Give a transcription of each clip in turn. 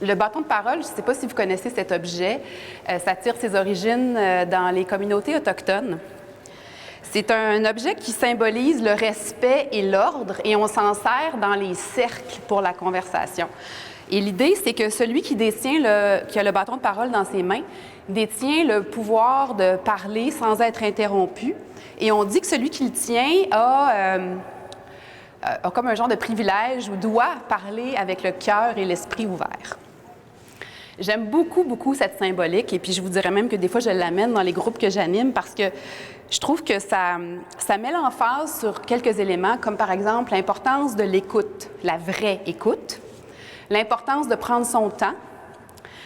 Le bâton de parole, je ne sais pas si vous connaissez cet objet, ça tire ses origines dans les communautés autochtones. C'est un objet qui symbolise le respect et l'ordre et on s'en sert dans les cercles pour la conversation. Et l'idée, c'est que celui qui qui a le bâton de parole dans ses mains détient le pouvoir de parler sans être interrompu. Et on dit que celui qui le tient a comme un genre de privilège ou doit parler avec le cœur et l'esprit ouverts. J'aime beaucoup, beaucoup cette symbolique et puis je vous dirais même que des fois, je l'amène dans les groupes que j'anime parce que je trouve que ça met l'emphase sur quelques éléments, comme par exemple l'importance de l'écoute, la vraie écoute, l'importance de prendre son temps,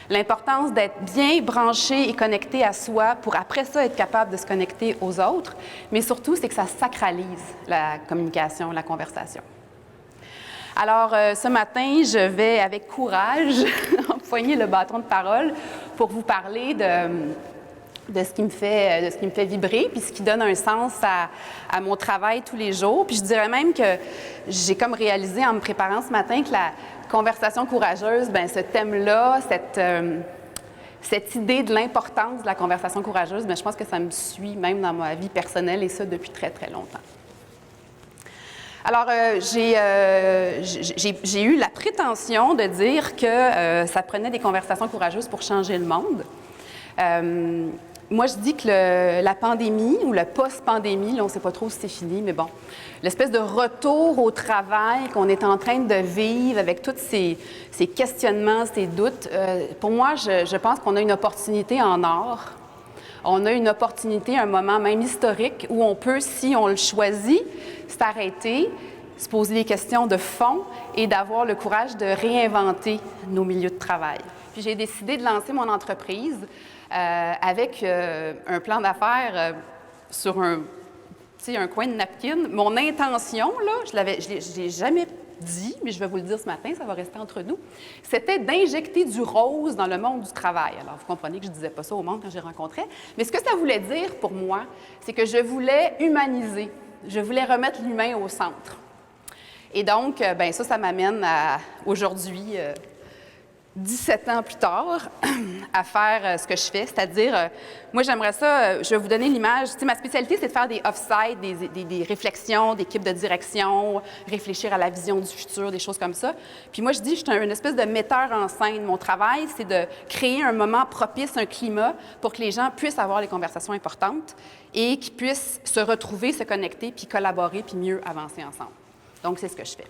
l'importance d'être bien branché et connecté à soi pour après ça être capable de se connecter aux autres, mais surtout, c'est que ça sacralise la communication, la conversation. Alors, ce matin, je vais avec courage empoigner le bâton de parole pour vous parler de ce qui me fait vibrer, puis ce qui donne un sens à mon travail tous les jours. Puis je dirais même que j'ai comme réalisé en me préparant ce matin que la conversation courageuse, bien, ce thème-là, cette idée de l'importance de la conversation courageuse, bien, je pense que ça me suit même dans ma vie personnelle et ça depuis très, très longtemps. Alors, j'ai eu la prétention de dire que ça prenait des conversations courageuses pour changer le monde. Moi, je dis que la pandémie ou la post-pandémie, là, on ne sait pas trop si c'est fini, mais bon, l'espèce de retour au travail qu'on est en train de vivre avec tous ces questionnements, ces doutes, pour moi, je pense qu'on a une opportunité en or. On a une opportunité, un moment même historique où on peut, si on le choisit, s'arrêter, se poser des questions de fond et d'avoir le courage de réinventer nos milieux de travail. Puis j'ai décidé de lancer mon entreprise avec un plan d'affaires sur un coin de napkin. Mon intention, là, je ne l'ai jamais dit, mais je vais vous le dire ce matin, ça va rester entre nous, c'était d'injecter du rose dans le monde du travail. Alors, vous comprenez que je ne disais pas ça au monde quand je les rencontrais, mais ce que ça voulait dire pour moi, c'est que je voulais humaniser, je voulais remettre l'humain au centre. Et donc, bien, ça m'amène à aujourd'hui, 17 ans plus tard, à faire ce que je fais, c'est-à-dire, moi j'aimerais ça, je vais vous donner l'image, tu sais, ma spécialité c'est de faire des off-site, des réflexions, d'équipes de direction, réfléchir à la vision du futur, des choses comme ça. Puis moi je dis, je suis une espèce de metteur en scène. Mon travail, c'est de créer un moment propice, un climat pour que les gens puissent avoir les conversations importantes et qu'ils puissent se retrouver, se connecter, puis collaborer, puis mieux avancer ensemble. Donc c'est ce que je fais.